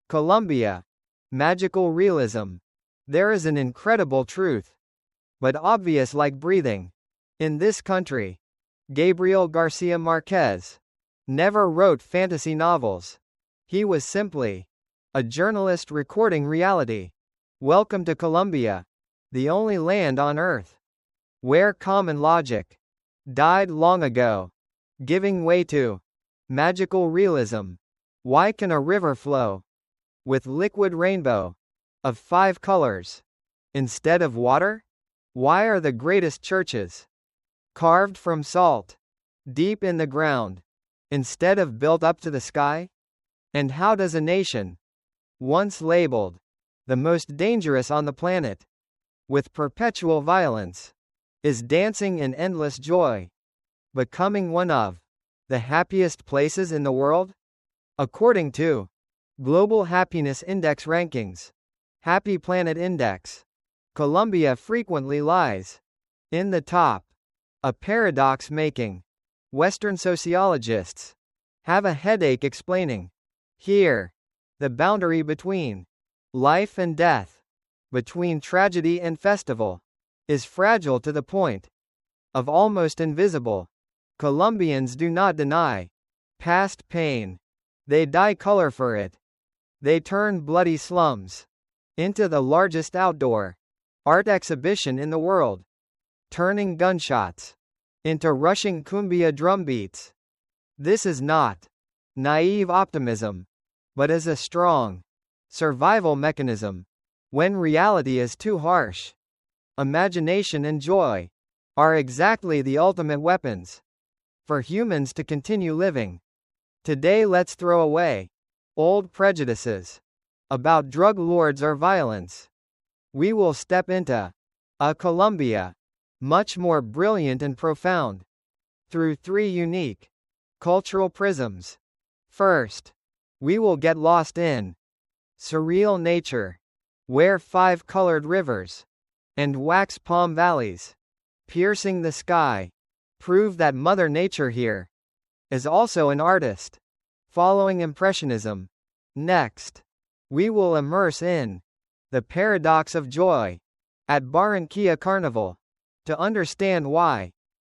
Colombia. Magical realism. There is an incredible truth, but obvious like breathing. In this country, Gabriel Garcia Marquez never wrote fantasy novels. He was simply a journalist recording reality. Welcome to Colombia, the only land on Earth where common logic died long ago, giving way to magical realism. Why can a river flow with liquid rainbow of 5 colors instead of water? Why are the greatest churches carved from salt deep in the ground instead of built up to the sky? And how does a nation, once labeled the most dangerous on the planet, with perpetual violence, is dancing in endless joy, becoming one of the happiest places in the world? According to Global Happiness Index rankings, Happy Planet Index, Colombia frequently lies in the top, a paradox making Western sociologists have a headache explaining. Here, the boundary between life and death, between tragedy and festival, is fragile to the point of almost invisible. Colombians do not deny past pain. They dye color for it. They turn bloody slums into the largest outdoor art exhibition in the world, turning gunshots into rushing cumbia drum beats. This is not naive optimism, but is a strong survival mechanism. When reality is too harsh, imagination and joy are exactly the ultimate weapons for humans to continue living. Today, let's throw away old prejudices about drug lords or violence. We will step into a Colombia much more brilliant and profound through 3 unique cultural prisms. First, we will get lost in surreal nature, where 5 colored rivers and wax palm valleys piercing the sky prove that Mother Nature here is also an artist, following Impressionism. Next, we will immerse in the paradox of joy at Barranquilla Carnival to understand why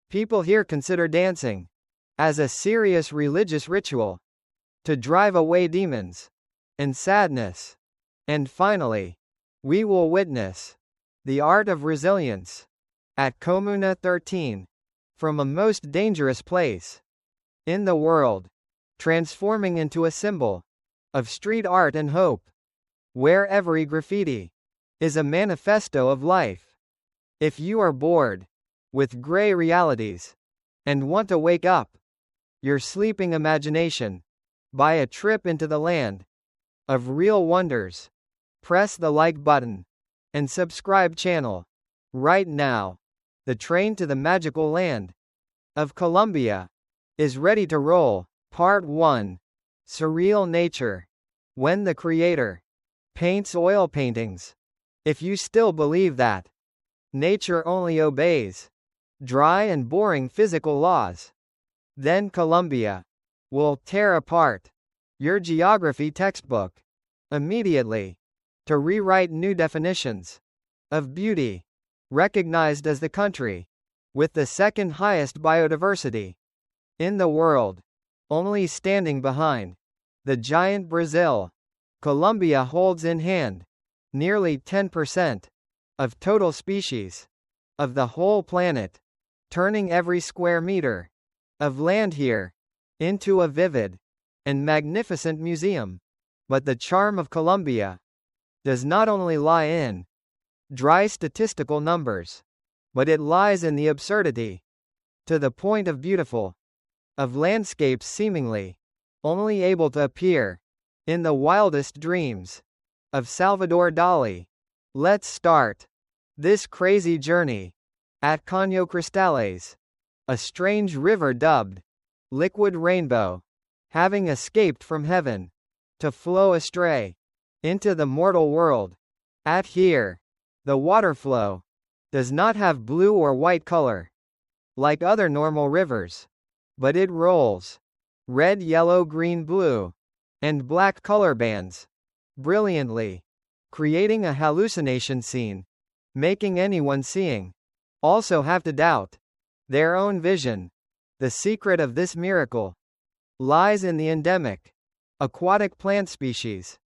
people here consider dancing as a serious religious ritual to drive away demons and sadness. And finally, we will witness the art of resilience at Comuna 13, from a most dangerous place in the world, transforming into a symbol of street art and hope, where every graffiti is a manifesto of life. If you are bored with gray realities and want to wake up your sleeping imagination by a trip into the land of real wonders, press the like button and subscribe channel right now. The train to the magical land of Colombia is ready to roll. Part 1. Surreal nature. When the creator paints oil paintings. If you still believe that nature only obeys dry and boring physical laws, then Colombia will tear apart your geography textbook immediately to rewrite new definitions of beauty, recognized as the country with the second highest biodiversity in the world, only standing behind the giant Brazil. Colombia holds in hand nearly 10% of total species of the whole planet, turning every square meter of land here into a vivid and magnificent museum. But the charm of Colombia does not only lie in dry statistical numbers, but it lies in the absurdity, to the point of beautiful, of landscapes seemingly only able to appear in the wildest dreams of Salvador Dali. Let's start this crazy journey at Caño Cristales, a strange river dubbed Liquid Rainbow, having escaped from heaven to flow astray into the mortal world. At here, the water flow does not have blue or white color like other normal rivers, but it rolls red, yellow, green, blue, and black color bands brilliantly, creating a hallucination scene, making anyone seeing also have to doubt their own vision. The secret of this miracle lies in the endemic aquatic plant species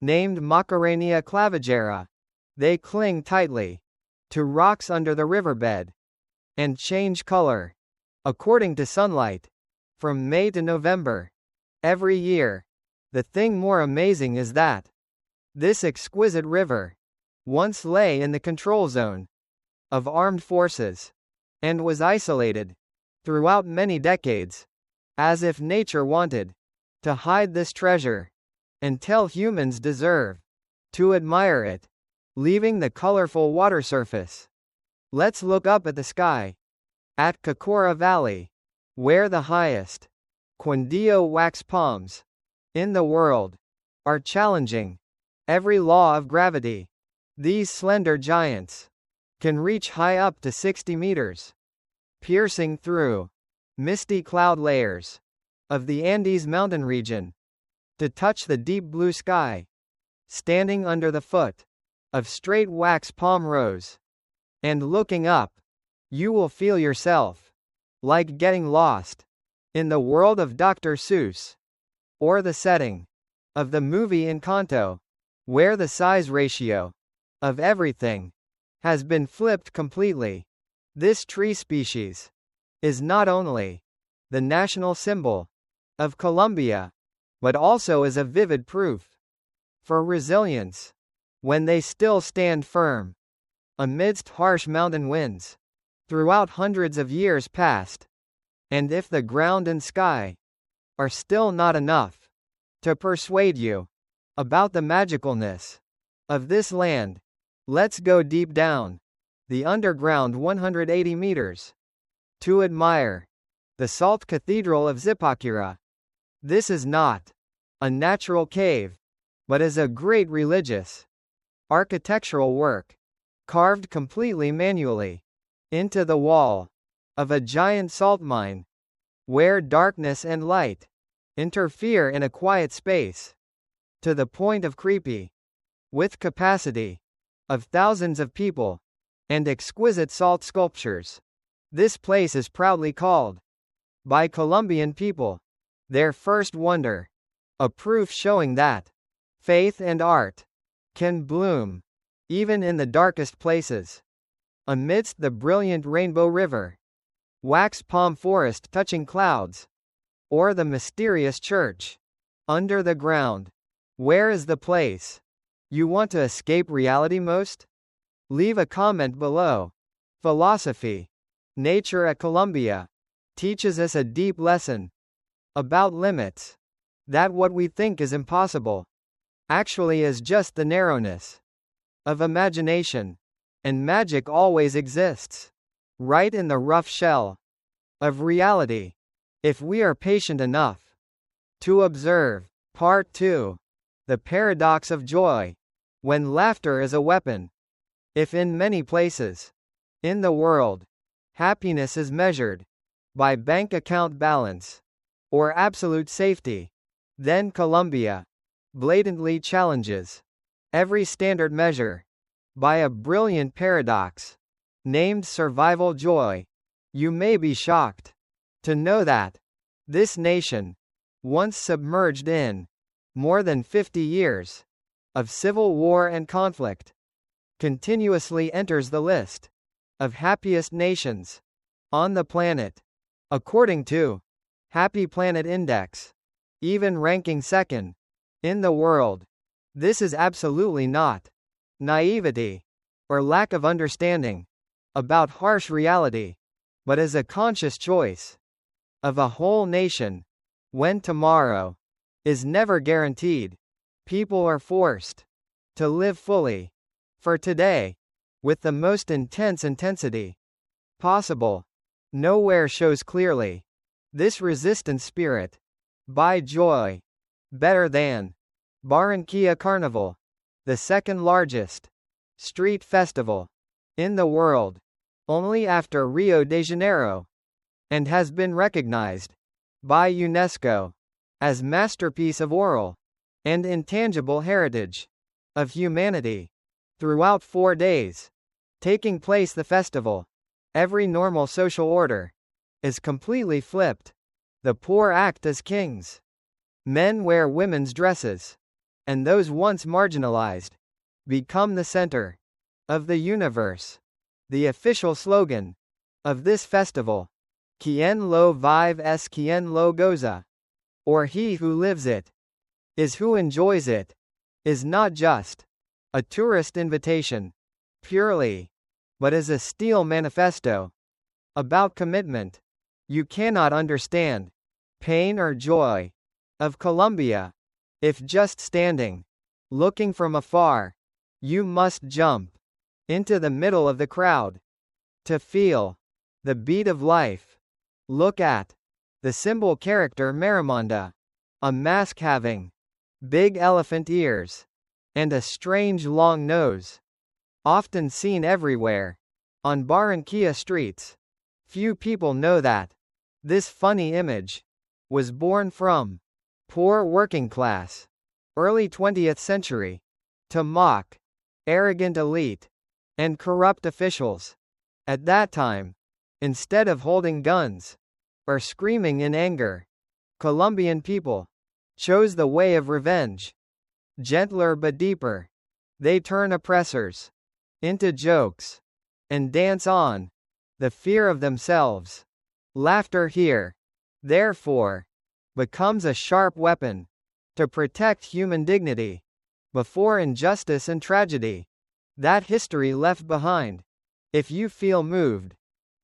named Macarenia clavigera. They cling tightly to rocks under the riverbed and change color according to sunlight from May to November every year. The thing more amazing is that this exquisite river once lay in the control zone of armed forces and was isolated throughout many decades, as if nature wanted to hide this treasure until humans deserve to admire it, leaving the colorful water surface. Let's look up at the sky at Cocora Valley, where the highest Quindío wax palms in the world are challenging every law of gravity. These slender giants can reach high up to 60 meters, piercing through misty cloud layers of the Andes mountain region to touch the deep blue sky. Standing under the foot of straight wax palm rows and looking up, you will feel yourself like getting lost in the world of Dr. Seuss or the setting of the movie Encanto, where the size ratio of everything has been flipped completely. This tree species is not only the national symbol of Colombia, but also is a vivid proof for resilience when they still stand firm amidst harsh mountain winds throughout hundreds of years past. And if the ground and sky are still not enough to persuade you about the magicalness of this land, let's go deep down the underground 180 meters to admire the Salt Cathedral of Zipaquirá. This is not a natural cave, but is a great religious architectural work, carved completely manually into the wall of a giant salt mine, where darkness and light interfere in a quiet space to the point of creepy. With capacity of thousands of people and exquisite salt sculptures, this place is proudly called by Colombian people their first wonder, a proof showing that faith and art can bloom even in the darkest places. Amidst the brilliant Rainbow River, wax palm forest touching clouds, or the mysterious church under the ground, where is the place you want to escape reality most? Leave a comment below. Philosophy. Nature at Colombia teaches us a deep lesson about limits, that what we think is impossible actually is just the narrowness of imagination, and magic always exists right in the rough shell of reality, if we are patient enough to observe. Part 2. The paradox of joy. When laughter is a weapon. If in many places in the world happiness is measured by bank account balance or absolute safety, then Colombia blatantly challenges every standard measure by a brilliant paradox named survival joy. You may be shocked to know that this nation, once submerged in more than 50 years of civil war and conflict, continuously enters the list of happiest nations on the planet, according to Happy Planet Index, even ranking second in the world. This is absolutely not naivety or lack of understanding about harsh reality, but is a conscious choice of a whole nation. When tomorrow is never guaranteed, people are forced to live fully for today with the most intense intensity possible. Nowhere shows clearly this resistant spirit by joy better than Barranquilla Carnival, the second largest street festival in the world, only after Rio de Janeiro, and has been recognized by UNESCO as masterpiece of oral and intangible heritage of humanity. Throughout 4 days, taking place the festival, every normal social order is completely flipped. The poor act as kings. Men wear women's dresses, and those once marginalized become the center of the universe. The official slogan of this festival, Quien lo vive es quien lo goza, or he who lives it is who enjoys it, is not just a tourist invitation, purely, but is a steel manifesto about commitment. You cannot understand pain or joy of Colombia if just standing, looking from afar. You must jump into the middle of the crowd to feel the beat of life. Look at the symbol character Marimonda, a mask having big elephant ears and a strange long nose, often seen everywhere on Barranquilla streets. Few people know that this funny image was born from poor working class, early 20th century, to mock arrogant elite and corrupt officials. At that time, instead of holding guns or screaming in anger, Colombian people chose the way of revenge. Gentler but deeper, they turn oppressors into jokes and dance on the fear of themselves. Laughter here, therefore, becomes a sharp weapon to protect human dignity before injustice and tragedy that history left behind. If you feel moved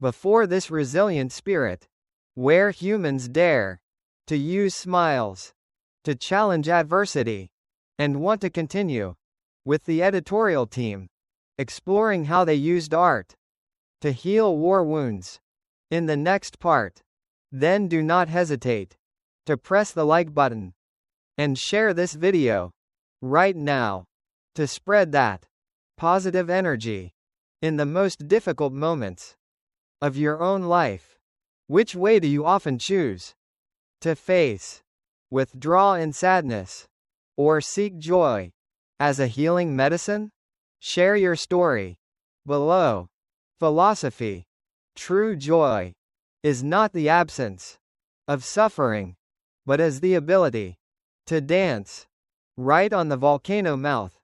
before this resilient spirit, where humans dare to use smiles to challenge adversity, and want to continue with the editorial team exploring how they used art to heal war wounds in the next part, then do not hesitate to press the like button and share this video right now to spread that positive energy in the most difficult moments of your own life. Which way do you often choose to face withdrawal and sadness, or seek joy as a healing medicine? Share your story below. Philosophy. True joy is not the absence of suffering, but is the ability to dance right on the volcano mouth.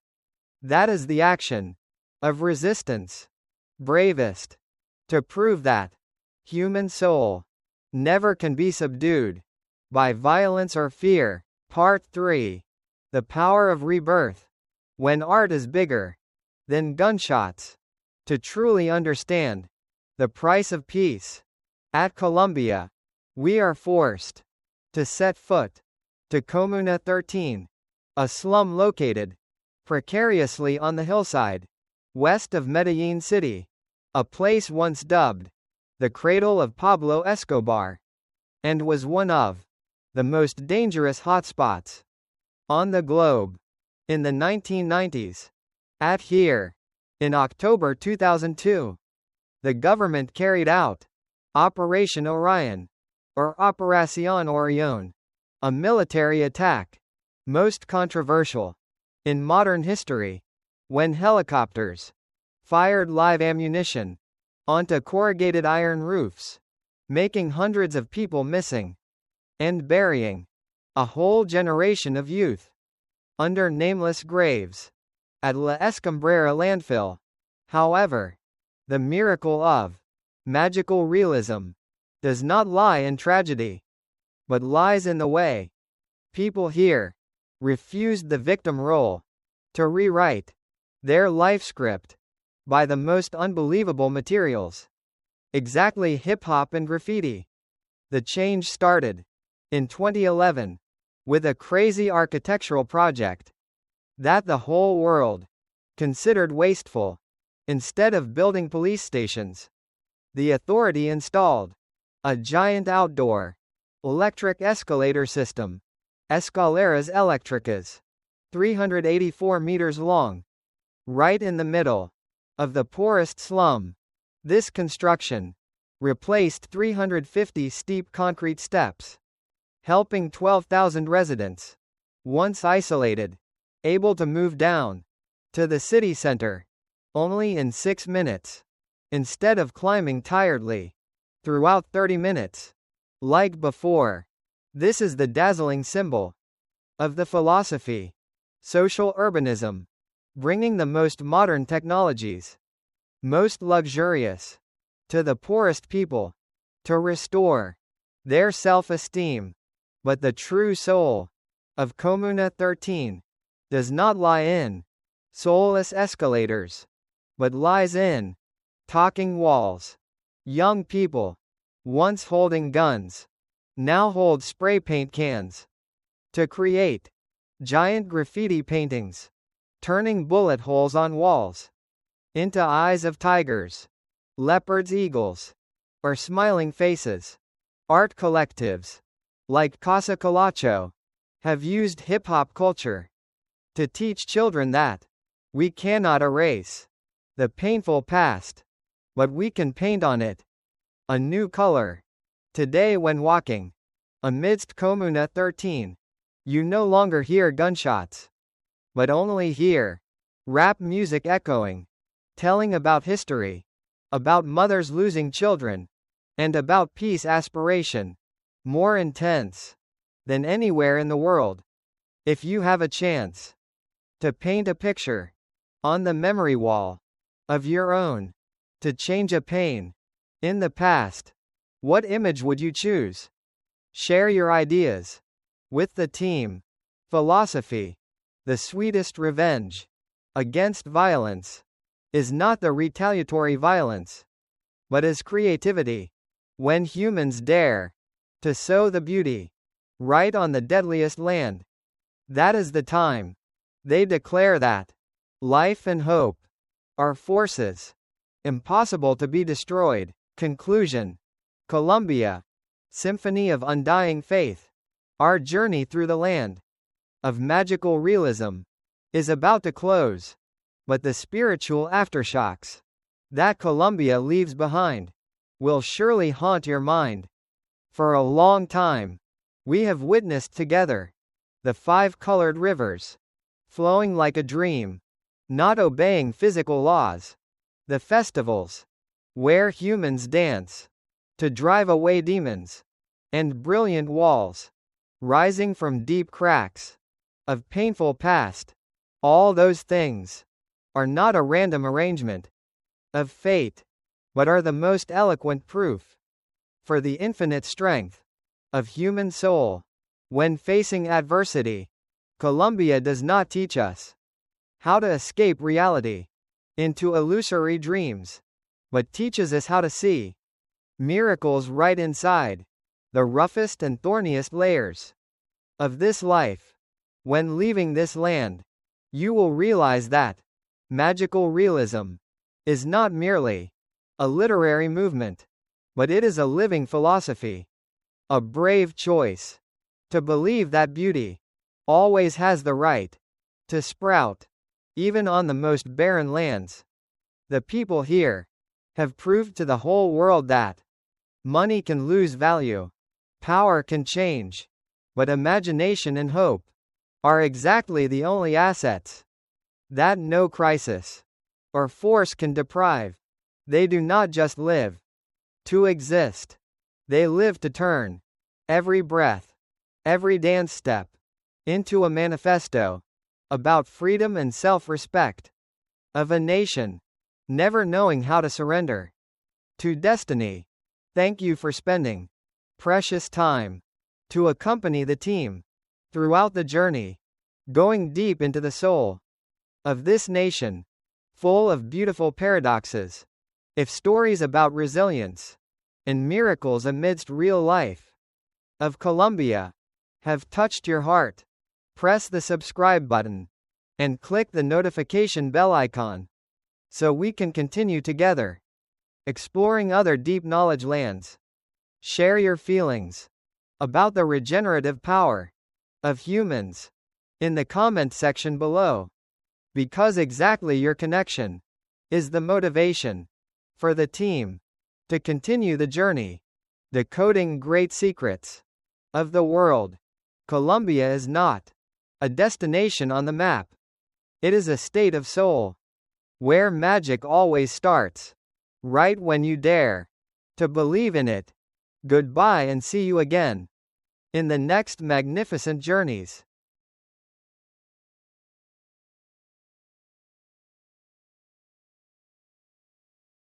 That is the action of resistance, bravest, to prove that human soul never can be subdued by violence or fear. Part 3. The power of rebirth. When art is bigger than gunshots. To truly understand the price of peace at Colombia, we are forced to set foot to Comuna 13, a slum located precariously on the hillside west of Medellin City, a place once dubbed the cradle of Pablo Escobar, and was one of the most dangerous hotspots on the globe in the 1990s. At here, in October 2002, the government carried out Operation Orion, or Operación Orión, a military attack, most controversial in modern history, when helicopters fired live ammunition onto corrugated iron roofs, making hundreds of people missing and burying a whole generation of youth under nameless graves at La Escombrera landfill. However, the miracle of magical realism does not lie in tragedy, but lies in the way people here refused the victim role to rewrite their life script by the most unbelievable materials. Exactly. Hip-hop and graffiti. The change started in 2011 with a crazy architectural project that the whole world considered wasteful. Instead of building police stations, the authority installed a giant outdoor electric escalator system, Escaleras Eléctricas, 384 meters long, right in the middle of the poorest slum. This construction replaced 350 steep concrete steps, helping 12,000 residents once isolated, able to move down to the city center only in 6 minutes, instead of climbing tiredly throughout 30 minutes, like before. This is the dazzling symbol of the philosophy. Social urbanism, bringing the most modern technologies, most luxurious, to the poorest people, to restore their self-esteem. But the true soul of Comuna 13 does not lie in soulless escalators, but lies in talking walls. Young people, once holding guns, now hold spray paint cans to create giant graffiti paintings, turning bullet holes on walls into eyes of tigers, leopards, eagles, or smiling faces. Art collectives like Casa Colacho have used hip-hop culture to teach children that we cannot erase the painful past, but we can paint on it a new color. Today, when walking amidst Comuna 13, you no longer hear gunshots, but only hear rap music echoing, telling about history, about mothers losing children, and about peace aspiration, more intense than anywhere in the world. If you have a chance to paint a picture on the memory wall of your own, to change a pain in the past, what image would you choose? Share your ideas with the team. Philosophy. The sweetest revenge against violence is not the retaliatory violence, but is creativity. When humans dare to sow the beauty right on the deadliest land, that is the time they declare that life and hope are forces impossible to be destroyed. Conclusion. Colombia. Symphony of undying faith. Our journey through the land of magical realism is about to close, but the spiritual aftershocks that Colombia leaves behind will surely haunt your mind. For a long time, we have witnessed together the 5 colored rivers flowing like a dream, not obeying physical laws. The festivals where humans dance to drive away demons, and brilliant walls rising from deep cracks of painful past. All those things are not a random arrangement of fate, but are the most eloquent proof for the infinite strength of human soul. When facing adversity, Colombia does not teach us how to escape reality into illusory dreams, but teaches us how to see miracles right inside the roughest and thorniest layers of this life. When leaving this land, you will realize that magical realism is not merely a literary movement, but it is a living philosophy, a brave choice to believe that beauty always has the right to sprout, even on the most barren lands. The people here have proved to the whole world that money can lose value, power can change, but imagination and hope are exactly the only assets that no crisis or force can deprive. They do not just live to exist, they live to turn every breath, every dance step, into a manifesto about freedom and self-respect of a nation never knowing how to surrender to destiny. Thank you for spending precious time to accompany the team throughout the journey, going deep into the soul of this nation, full of beautiful paradoxes. If stories about resilience and miracles amidst real life of Colombia have touched your heart, press the subscribe button and click the notification bell icon so we can continue together exploring other deep knowledge lands. Share your feelings about the regenerative power of humans in the comment section below, because exactly your connection is the motivation for the team to continue the journey, decoding great secrets of the world. Colombia is not a destination on the map. It is a state of soul, where magic always starts, right when you dare to believe in it. Goodbye and see you again in the next magnificent journeys.